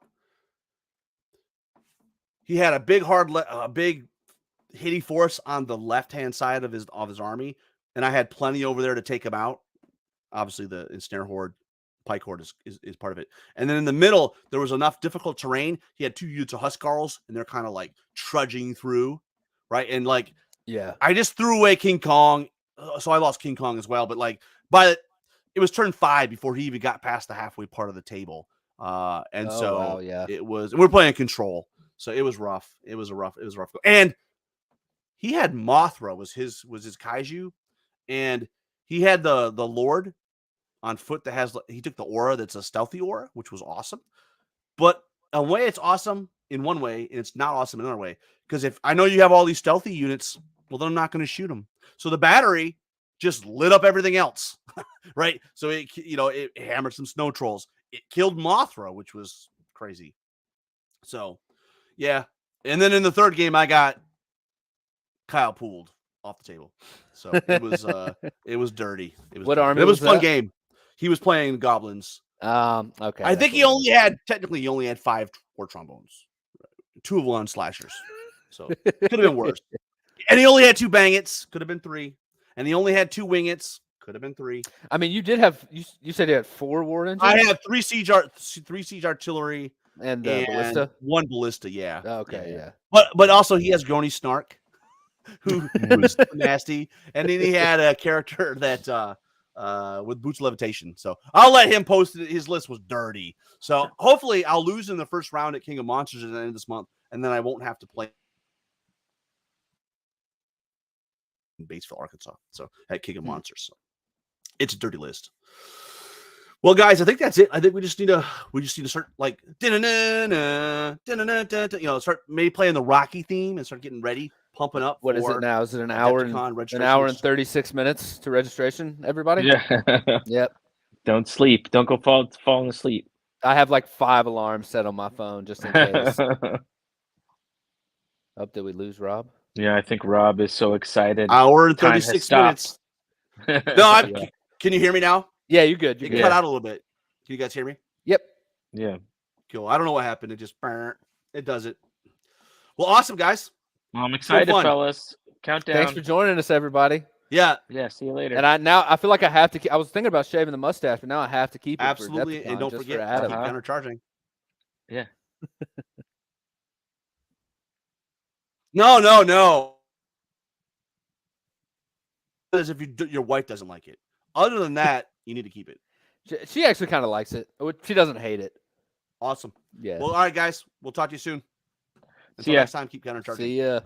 he had a big big hitting force on the left-hand side of his army, and I had plenty over there to take him out. Obviously, the ensnare horde, Pike horde is part of it. And then in the middle, there was enough difficult terrain. He had 2 units of Huskarls, and they're kind of like trudging through, right? And like, yeah. I just threw away King Kong, so I lost King Kong as well. But like, it was turn 5 before he even got past the halfway part of the table. And so wow, yeah. we're playing control, so it was rough. It was rough. And he had Mothra was his kaiju, and he had the Lord on foot that he took the aura that's a stealthy aura, which was awesome. But a way it's awesome in one way, and it's not awesome in another way. Because if I know you have all these stealthy units, well, then I'm not going to shoot them. So the battery just lit up everything else, right? So it hammered some snow trolls. It killed Mothra, which was crazy. So yeah, and then in the third game, I got Kyle pulled off the table. So it was dirty. It was What dirty. army But it was a was fun that? game. He was playing goblins. Okay. I think that's what it he only had 5 war trombones, 2 of one slashers. So could have been worse. And he only had 2 bangets, could have been 3. And he only had 2 wingets, could have been 3. was. I mean, you did have you said you had 4 war engines. I have 3 siege artillery and and ballista. 1 ballista. Yeah. Okay, yeah. But also he has Grony Snark, who was nasty, and then he had a character that with boots of levitation. So I'll let him post it. His list was dirty. So hopefully I'll lose in the first round at King of Monsters at the end of this month, and then I won't have to play in Batesville, Arkansas. So at King of Monsters. So it's a dirty list. Well, guys, I think that's it. I think we just need to start like start maybe playing the Rocky theme and start getting ready, pumping up. What is it now? Is it an hour and 36 minutes to registration? Everybody. Yeah. Yep. Don't sleep. Don't go falling asleep. I have like 5 alarms set on my phone just in case. Oh, did we lose Rob? Yeah, I think Rob is so excited. Hour and Time has 36 minutes. No, can you hear me now? Yeah, you're good. It You're cut good. out a little bit. Can you guys hear me? Yep. Yeah. Cool. I don't know what happened. It just it does it. Well, awesome, guys. Well, I'm excited, fun. fellas. Countdown. Thanks for joining us, everybody. Yeah, Yeah, see you later. And I feel like I have to. I was thinking about shaving the mustache, but now I have to keep it. absolutely. For And don't just forget, for to Adam. keep countercharging. Yeah. No. As if your wife doesn't like it. Other than that, you need to keep it. She actually kind of likes it. She doesn't hate it. Awesome. Yeah. Well, all right, guys. We'll talk to you soon. Until ya. next time, keep countercharging. See ya.